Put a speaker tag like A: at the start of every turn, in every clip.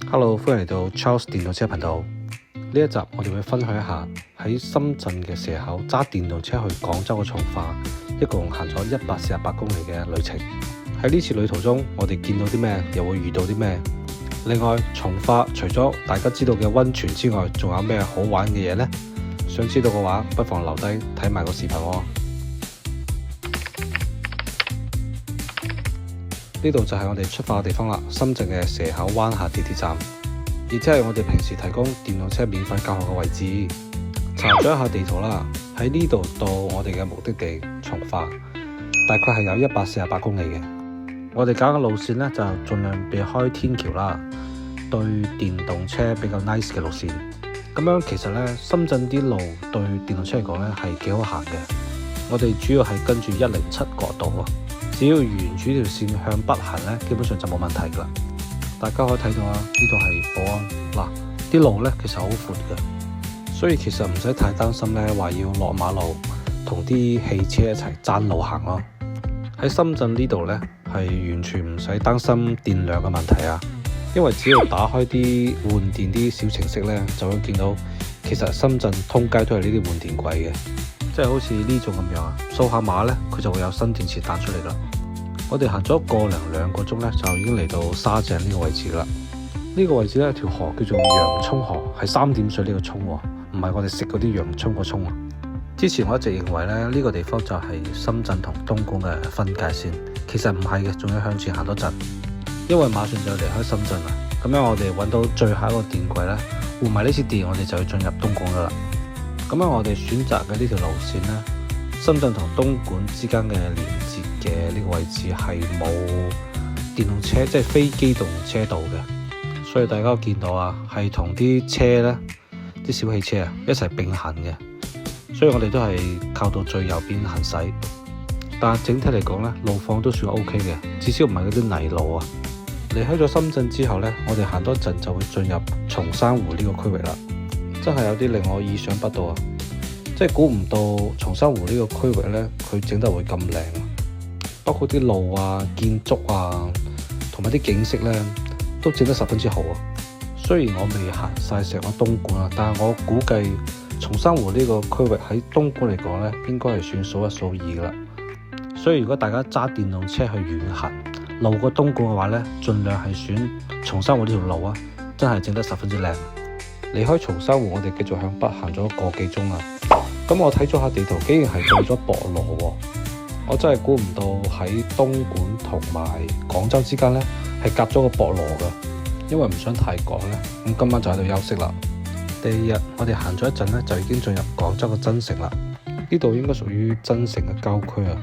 A: Hello，歡迎嚟到 Charles 電動車頻道。呢一集我哋會分享一下喺深圳嘅蛇口揸電動車去廣州嘅從化，一共行咗148公里嘅旅程。喺呢次旅途中，我哋見到啲咩，又會遇到啲咩？另外，從化除咗大家知道嘅溫泉之外，仲有咩好玩嘅嘢呢？想知道嘅話，不妨留低睇埋個視頻喎。呢度就係我哋出發嘅地方啦，深圳嘅蛇口灣下地鐵站，亦即係我哋平時提供電動車免費教學嘅位置。查咗一下地圖啦，喺呢度到我哋嘅目的地從化，大概係有148公里嘅。我哋揀嘅路線呢，就盡量避開天橋啦，對電動車比較 nice 嘅路線。咁樣其實呢，深圳啲路對電動車嚟講呢係幾好行嘅。我哋主要係跟住107國道啊。只要沿住條線向北行呢，基本上就冇問題噶啦。大家可以睇到啊，呢度係寶安嗱，啲路呢其實好闊嘅，所以其實唔使太擔心呢話要落馬路同啲汽車一齊爭路行咯。喺深圳呢度呢，係完全唔使擔心電量嘅問題啊，因為只要打開啲換電啲小程式呢，就會見到其實深圳通街都係呢啲換電櫃嘅。即係好似呢種咁樣啊，掃下碼呢，佢就會有新電池彈出嚟啦。我哋行咗個零兩個鐘呢，就已經嚟到沙井呢個位置啦。呢個位置呢，條河叫做洋蔥河，係3點水呢個蔥喎，唔係我哋食嗰啲洋蔥個蔥啊。之前我一直認為呢，呢個地方就係深圳同東莞嘅分界線，其實唔係嘅，仲要向前行多陣，因為馬上就離開深圳啦。咁樣我哋揾到最後一個電櫃呢，換埋呢次電，我哋就要進入東莞噶啦。咁樣我哋選擇嘅呢條路線呢，深圳同東莞之間嘅連接嘅呢個位置係冇電動車，即係非機動車道嘅，所以大家見到啊，係同啲車呢，啲小汽車啊一齊並行嘅，所以我哋都係靠到最右邊行駛。但係整體嚟講呢，路況都算 OK 嘅，至少唔係嗰啲泥路啊。離開咗深圳之後呢，我哋行多陣就會進入松山湖呢個區域啦。真係有啲令我意想不到啊！即係估唔到松山湖呢個區域呢，佢整得會咁靚，包括啲路啊、建築啊，同埋啲景色呢，都整得十分之好啊！雖然我未行晒成個東莞啊，但係我估計松山湖呢個區域喺東莞嚟講呢，應該係算數一數二噶啦。所以如果大家揸電動車去遠行，路過東莞嘅話呢，盡量係選松山湖呢條路啊，真係整得十分之靚。離開松山湖，我哋繼續向北行咗個幾鐘啦。咁我睇咗下地圖，竟然係到咗博羅喎！我真係估唔到喺東莞同埋廣州之間呢，係夾咗個博羅噶。因為唔想太趕呢，咁今晚就喺度休息啦。第二日我哋行咗一陣呢，就已經進入廣州嘅增城啦。呢度應該屬於增城嘅郊區啊。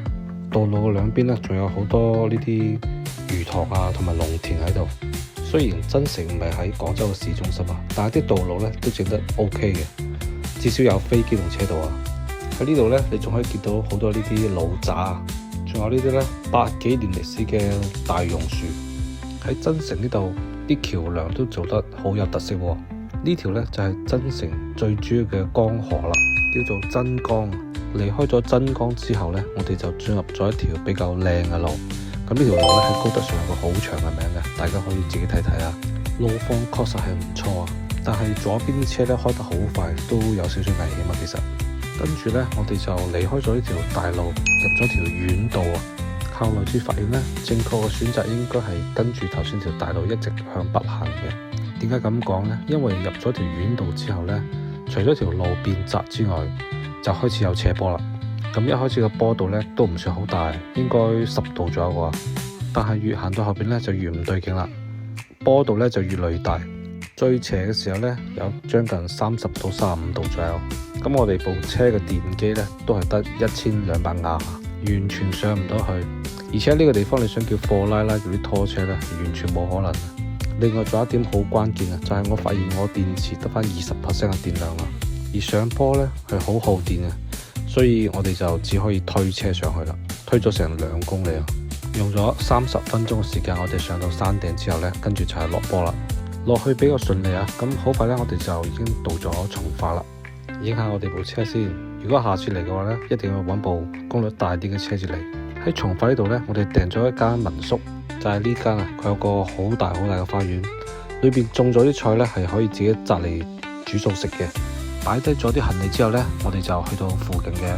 A: 道路嘅兩邊呢，仲有好多呢啲魚塘啊，同埋農田喺度。雖然增城唔係喺廣州嘅市中心啊，但係啲道路咧都整得 OK 嘅，至少有非機動車道啊。喺呢度咧，你仲可以見到好多呢啲老宅，仲有呢啲咧100幾年歷史嘅大榕樹。喺增城呢度，啲橋梁都做得好有特色喎。呢條咧就係增城最主要嘅江河啦，叫做增江。離開咗增江之後咧，我哋就進入咗一條比較靚嘅路。咁呢條路咧喺高德上有個好長嘅名嘅，大家可以自己睇睇啊。路況確實係唔錯啊，但係左邊啲車咧開得好快，都有少少危險啊。其實跟住咧，我哋就離開咗呢條大路，入咗條縣道啊。後來先發現咧，正確嘅選擇應該係跟住頭先條大路一直向北行嘅。點解咁講呢？因為入咗條縣道之後咧，除咗條路變窄之外，就開始有斜坡啦。咁一開始個坡度咧都唔算好大，應該10度左右啩。但係越行到後邊咧就越唔對勁啦，坡度咧就越嚟越大。最斜嘅時候咧有將近30到35度左右。咁我哋部車嘅電機咧都係得1200瓦，完全上唔到去。而且呢個地方你想叫貨拉嗰啲拖車咧，完全冇可能。另外仲有一點好關鍵啊，就係我發現我電池得返20% 嘅電量啦，而上坡咧係好耗電嘅。所以我哋就只可以推車上去啦，推咗成2公里啊，用咗30分鐘嘅時間，我哋上到山頂之後呢，跟住就係落坡啦，落去比較順利啊。咁好快呢，我哋就已經到咗從化啦。影下我哋部車先，如果下次嚟嘅話呢，一定要揾部功率大啲嘅車子嚟。喺從化呢度呢，我哋訂咗一間民宿，就係呢間啊，佢有個好大嘅花園，裏邊種咗啲菜呢，係可以自己摘嚟煮餸食嘅。擺低咗啲行李之後呢，我哋就去到附近嘅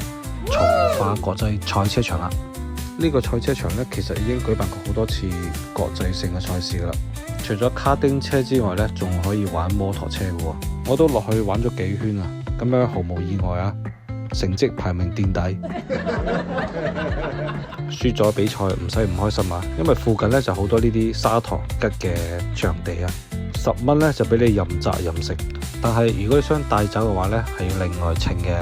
A: 從化國際賽車場啦。呢個賽車場呢，其實已經舉辦過好多次國際性嘅賽事噶啦。除咗卡丁車之外呢，仲可以玩摩托車嘅喎。我都落去玩咗幾圈啊，咁樣毫無意外啊，成績排名墊底。輸咗比賽唔使唔開心啊，因為附近呢就好多呢啲砂糖桔嘅場地啊，10蚊呢就俾你任摘任食。但係如果你想帶走嘅話呢，係要另外稱嘅。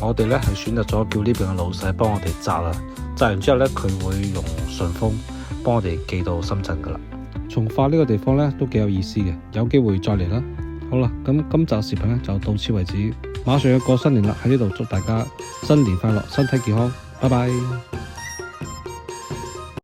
A: 我哋呢係選擇咗叫呢邊嘅老細幫我哋摘啦，摘完之後呢，佢會用順豐幫我哋寄到深圳噶啦。從化呢個地方呢都幾有意思嘅，有機會再嚟啦。好啦，咁今集視頻呢就到此為止。馬上要過新年啦，喺呢度祝大家新年快樂，身體健康，拜拜。